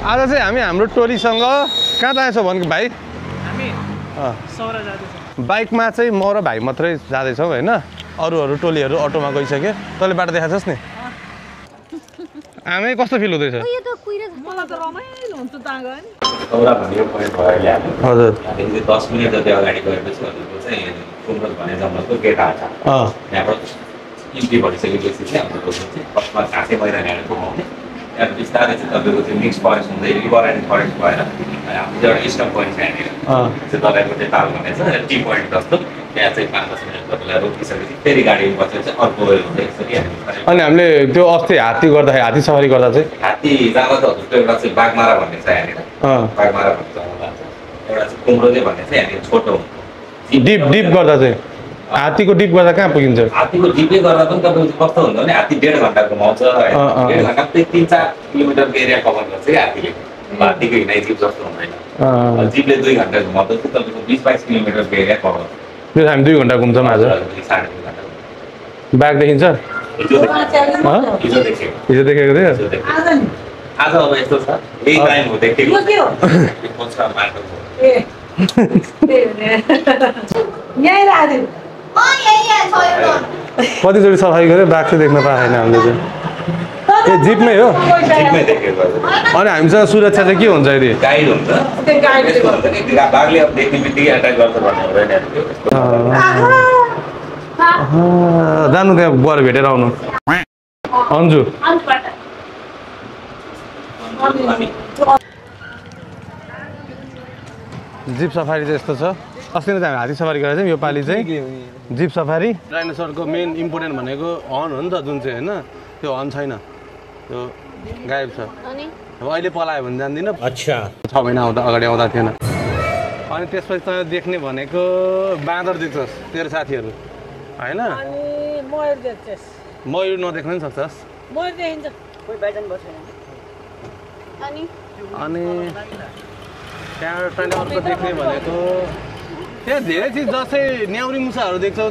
आज चाहिँ हामी हाम्रो टोलीसँग कहाँ जाँदैछौँ भनेको भाइ? हामी सौरा जाँदैछौँ। बाइकमा चाहिँ म र भाइ मात्रै जाँदैछौँ होइन, अरूहरू टोलीहरू अटोमा गइसक्यो। तैँले बाटो देखाछस् नि? आमै कस्तो फिल हुँदैछ? मलाई त रमाइलो हुन्छ त गयो नि। सौरा भन्ने यो पोइन्ट भयो अहिले हामी। हजुर। यहाँदेखि 10 मिनेट जति अगाडि गएपछि हजुरको चाहिँ कुम्रत भन्ने जङ्गलको गेट आउँछ। त्यहाँबाट इन्ट्री भइसकेपछि चाहिँ हाम्रो चाहिँ फर्स्टमा घाँसे मैदानहरू घुमाउने, त्यहाँबाट बिस्तारै चाहिँ तपाईँको चाहिँ मिक्स फरेस्ट हुँदै रिभर एन्ड फरेस्ट भएर हाम्रो चाहिँ एउटा स्टप पोइन्ट छ यहाँनिर चाहिँ तपाईँको चाहिँ ताल भन्ने छ टी पोइन्ट जस्तो। त्यहाँ चाहिँ 5-10 मिनट तपाईँलाई रोकिसकेपछि फेरि गाडी बसेर चाहिँ अर्को हुँदै यसरी हामी। अनि हामीले त्यो अस्ति हात्ती गर्दाखेरि, हात्ती सवारी गर्दा चाहिँ हात्ती जाँदा त हजुरको एउटा चाहिँ बाघमारा भन्ने छ यहाँनिर। बाघमारा भन्ने जङ्गल जान्छ। एउटा चाहिँ कुम्रोले भन्ने चाहिँ यहाँनिर छोटो डिप गर्दा चाहिँ हात्तीको डिप गर्दा कहाँ पुगिन्छ? हात्तीको डिपले गर्दा पनि तपाईँको कस्तो हुन्छ भने हात्ती 1.5 घन्टा घुमाउँछ। 1.5 घन्टा 3-4 किलोमिटरको एरिया कभर गर्छ कि हात्तीले। हात्तीको हिँडाइ जिप जस्तो हुँदैन। जिपले 2 घन्टा घुमाउँदा चाहिँ तपाईँको 20-22 किलोमिटरको एरिया कभर गर्छ। त्यो हामी 2 घन्टा घुम्छौँ आज। 2.5 घन्टा। बाघ देखिन्छ? हिजो देखेको थियो? आज अब यस्तो छ, यही टाइम हो देखेको। कतिचोटि सफाइ गऱ्यो बाघ चाहिँ देख्न पाएन हामीले चाहिँ। ए जिपमै हो? अनि हामीसँग सुरक्षा चाहिँ के हुन्छ यदि? गाइड हुन्छ। बाघले अब देख्ने बित्तिकै एट्याक गर्छ भन्ने हुँदैन। जानु त्यहाँ गएर भेटेर आउनु। अन्जु जिप सफारी चाहिँ यस्तो छ। अस्ति नै चाहिँ हामी हात्ती सफारी गरेर चाहिँ यो पालि चाहिँ जिप सफारी। डाइनोसरको मेन इम्पोर्टेन्ट भनेको हर्न हो नि त, जुन चाहिँ होइन त्यो हर्न छैन, त्यो गायब छ। अब अहिले पलायो भने जान्दिनँ। अच्छा 6 महिना अगाडि आउँदा थिएन। अनि त्यसपछि त देख्ने भनेको बाँदर देख्छस् तेरो साथीहरू होइन? मयूर नदेख्न पनि सक्छस्। अनि त्यहाँबाट तैँले अर्को देख्ने भनेको त्यहाँ धेरै चिज जस्तै न्याउरी मुसाहरू देख्छौ।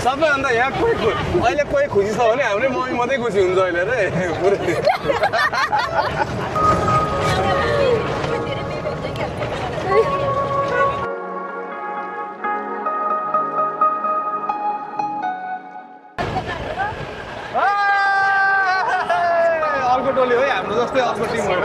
सबैभन्दा यहाँ अहिले कोही खुसी छ भने हाम्रै मम्मी मात्रै खुसी हुन्छ अहिले रे। अर्को टोली हो हाम्रो जस्तै अर्को टिम भएर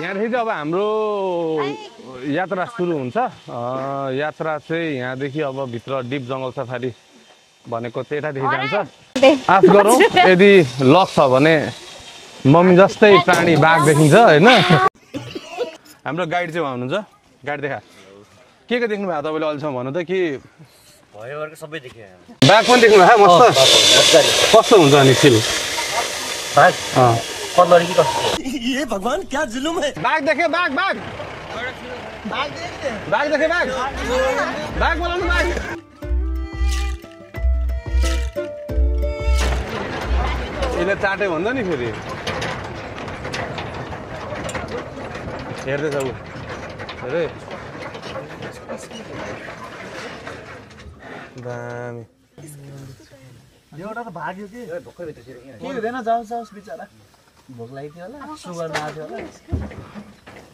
यहाँदेखि चाहिँ अब हाम्रो यात्रा सुरु हुन्छ। यात्रा चाहिँ यहाँदेखि अब भित्र डिप जङ्गल सफारी भनेको त्यतादेखि जान्छ। आश गरौँ यदि लक छ भने मम्मी जस्तै प्राणी बाघ देखिन्छ होइन। हाम्रो गाइड चाहिँ उहाँ हुनुहुन्छ। गाइड देखा के देख्नु भयो तपाईँले अहिलेसम्म भन्नु त? कि सबै देखे बाघ पनि देख्नु भयो? मस्त कस्तो हुन्छ अनि फिल? ये भगवान क्या जुलुम है। बाघ देखे बाघ बाघ बाघ देखे बाघ बाघ बोलाउनु बाघ। यसले चाटे भन्दा नि फेरि हेर्दैछ ऊ हेरे दामी एउटा त भाग्यो कि के हुँदैन जाओस् बिचरा भोक लागेको थियो होला सुगर नआएको थियो होला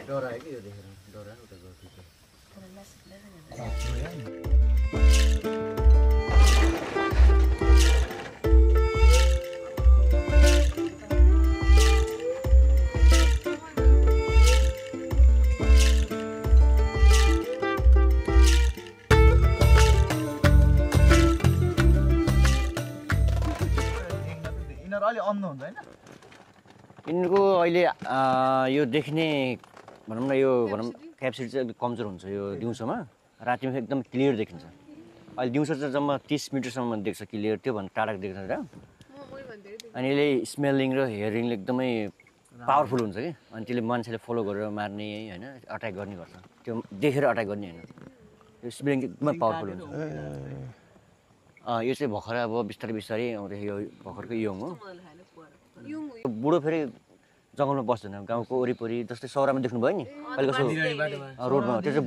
डरायो कि यो देखेर डरायो उता गयो अलि अन्ध हुन्छ हैन यिनीहरूको अहिले यो देख्ने भनौँ न यो क्याप्सिटी चाहिँ अलिक कमजोर हुन्छ यो दिउँसोमा रातिमा एकदम क्लियर देखिन्छ अहिले दिउँसो चाहिँ जम्मा 30 मिटरसम्म देख्छ क्लियर त्यो भन्दा टाढाको देख्छ र अनि यसले स्मेलिङ र हियरिङले एकदमै पावरफुल हुन्छ कि अनि त्यसले मान्छेले फलो गरेर मार्ने होइन अट्याक गर्ने गर्छ त्यो देखेर अट्याक गर्ने होइन त्यो स्मेलिङ एकदमै पावरफुल हुन्छ यो चाहिँ भर्खर अब बिस्तारै बिस्तारै आउँदै यो भर्खरको यङ हो बुढो फेरि जङ्गलमा बस्दैन गाउँको वरिपरि जस्तै सहरमा देख्नुभयो नि अहिले कस्तो रोडमा त्यो चाहिँ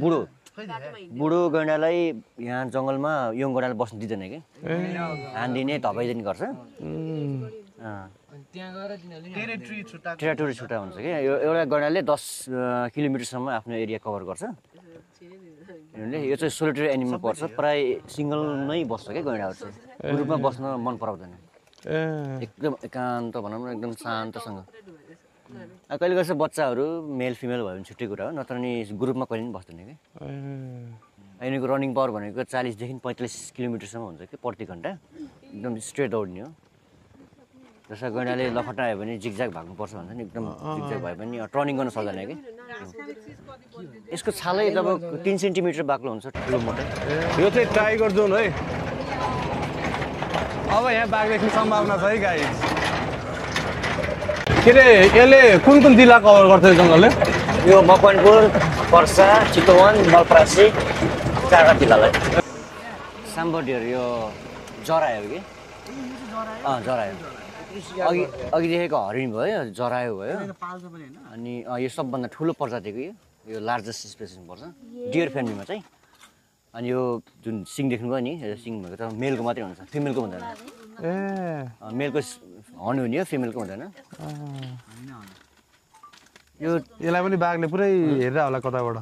बुढो गैँडालाई यहाँ जङ्गलमा यङ गैँडालाई बस्नु दिँदैन कि हानिदिने धपाइदिने गर्छ टेरिटोरी छुट्टा हुन्छ कि एउटा गैँडाले 10 किलोमिटरसम्म आफ्नो एरिया कभर गर्छ यो चाहिँ सोलिटरी एनिमल पर्छ प्राय सिङ्गल नै बस्छ क्या गैँडाहरू चाहिँ ग्रुपमा बस्न मन पराउँदैन एकदम एकान्त भनौँ न एकदम शान्तसँग कहिले कहिले बच्चाहरू मेल फिमेल भयो भने छुट्टै कुरा हो नत्र नि ग्रुपमा कहिले पनि बस्दैन कि यिनीहरूको रनिङ पावर भनेको 40 देखि 45 किलोमिटरसम्म हुन्छ कि प्रति घन्टा एकदम स्ट्रेट दौड्ने हो जस्तो गैँडाले लखटा आयो भने जिगज्याग भाग्नुपर्छ भन्छ नि एकदम जिगज्याग भयो भने टर्निङ गर्न सक्दैन कि यसको छालै जब 3 सेन्टिमिटर बाक्लो हुन्छ ठुलो मोटो यो चाहिँ टाइगर जोन है अब यहाँ बाघ देख्ने सम्भावना छ है गाइस के अरे यसले कुन जिल्ला कभर गर्छ यो जङ्गलले यो मकवानपुर पर्सा चितवन नलपरासी 4 जिल्लालाई साम्बडियर यो जरायो कि जरायो अघि देखेको हरिण भयो जरायो भयो अनि यो सबभन्दा ठुलो प्रजातिको यो लार्जेस्ट स्पेसिस पर्छ डियर फ्यामिलीमा चाहिँ अनि यो जुन सिङ देख्नुभयो नि सिङ भएको त मेलको मात्रै हुन्छ फिमेलको हुँदैन मेलको हर्न हुने हो फिमेलको हुँदैन यो यसलाई पनि बाघले पुरै हेरेर होला कताबाट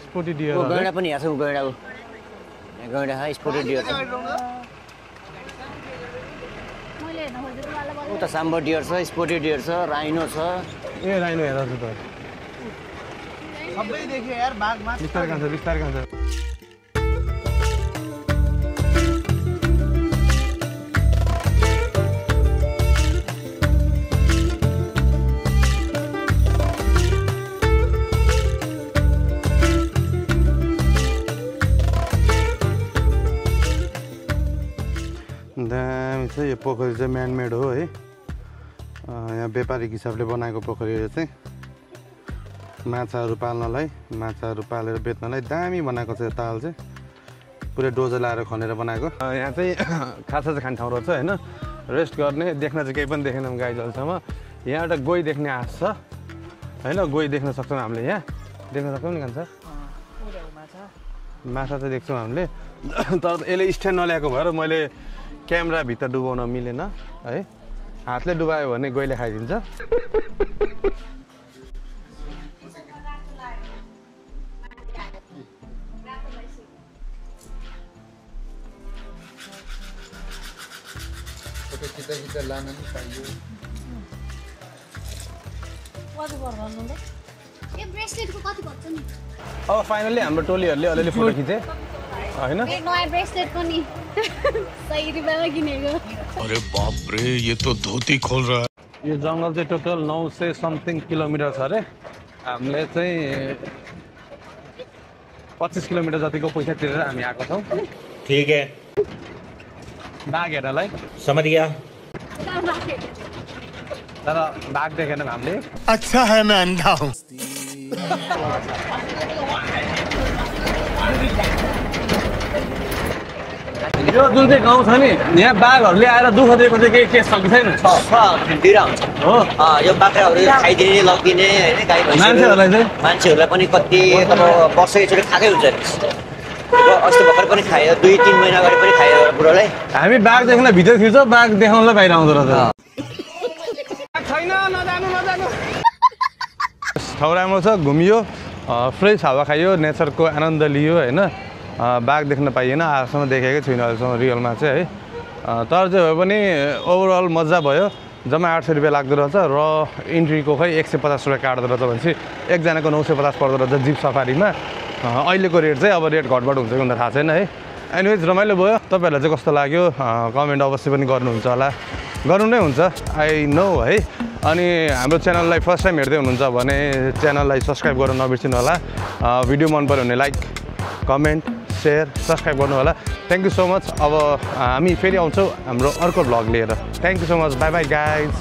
स्पोटी डियर गैँडा पनि यहाँ छ गैँडा गैँडा स्पोटेड डियर छ उता साम्बर डियर छ स्पोटेड डियर छ राइनो छ ए राइनो हेर त सबै देख्यो यार बाघ माछ बिस्तारै खान्छ दामी छ यो पोखरी चाहिँ म्यानमेड हो है यहाँ व्यापारिक हिसाबले बनाएको पोखरी चाहिँ माछाहरू पाल्नलाई माछाहरू पालेर बेच्नलाई दामी बनाएको छ यो ताल चाहिँ पुरै डोजो लाएर खनेर बनाएको यहाँ चाहिँ खाजा चाहिँ खाने ठाउँ रहेछ होइन रेस्ट गर्ने देख्न चाहिँ केही पनि देखेनौँ गाई जलसम्म यहाँ एउटा गोही देख्ने आश छ होइन गोही देख्न सक्छौँ हामीले यहाँ देख्न सक्छौँ नि खान्छ माछा चाहिँ देख्छौँ हामीले तर यसले स्ट्यान्ड नल्याएको भएर मैले क्यामेरा भित्र डुबाउन मिलेन है हातले डुबायो भने गोहीले खाइदिन्छ अब फाइनली हाम्रो टोलीहरूले अलिअलि फोटो खिचे हैन अरे बाप रे ये तो धोती खोल रहा है यो जङ्गल चाहिँ टोटल 900 समथिङ किलोमिटर छ अरे हामीले चाहिँ 25 किलोमिटर जतिको पैसा तिरेर हामी आएको छौँ ठीक है बाघ हेर्नलाई समझ गया तर बाघ देखेनौँ हामीले अच्छा है मैं अंधा हूँ यो जुन चाहिँ गाउँ छ नि यहाँ बाघहरूले आएर दुःख दिएको चाहिँ केही केस छ कि छैन दिइरह हुन्छ हो यो बाख्राहरू खाइदिने लगिदिने होइन गाई मान्छेहरूलाई चाहिँ मान्छेहरूलाई पनि कति अब वर्ष एकचोटि खाएकै हुन्छ अस्ति भर्खर पनि खायो 2-3 महिना अगाडि पनि खायो एउटा बुढोलाई हामी बाघ देख्न भित्र थिर्छ बाघ देखाउनलाई बाहिर आउँदो रहेछ छैन नजानु ठाउँ राम्रो छ घुमियो फ्रेस हावा खायो नेचरको आनन्द लियो होइन बाघ देख्न पाइएन आजसम्म देखेकै छुइनँ अहिलेसम्म रियलमा चाहिँ है तर चाहिँ भए पनि ओभरअल मजा भयो जम्मा 800 रुपियाँ लाग्दो रहेछ र इन्ट्रीको खै 150 रुपियाँ काट्दो रहेछ भनेपछि एकजनाको 950 पर्दो रहेछ जिप सफारीमा अहिलेको रेट चाहिँ अब रेट घटबड हुन्छ कि थाहा छैन है एनिवेज रमाइलो भयो तपाईँहरूलाई चाहिँ कस्तो लाग्यो कमेन्ट अवश्य पनि गर्नुहुन्छ होला गर्नु नै हुन्छ आई नो है अनि हाम्रो च्यानललाई फर्स्ट टाइम हेर्दै हुनुहुन्छ भने च्यानललाई सब्सक्राइब गर्न नबिर्सिनु होला भिडियो मन पर्यो भने लाइक कमेन्ट सेयर सब्सक्राइब गर्नु होला थ्याङ्क यू सो मच अब हामी फेरि आउँछौँ हाम्रो अर्को भ्लग लिएर thank you so much by by guys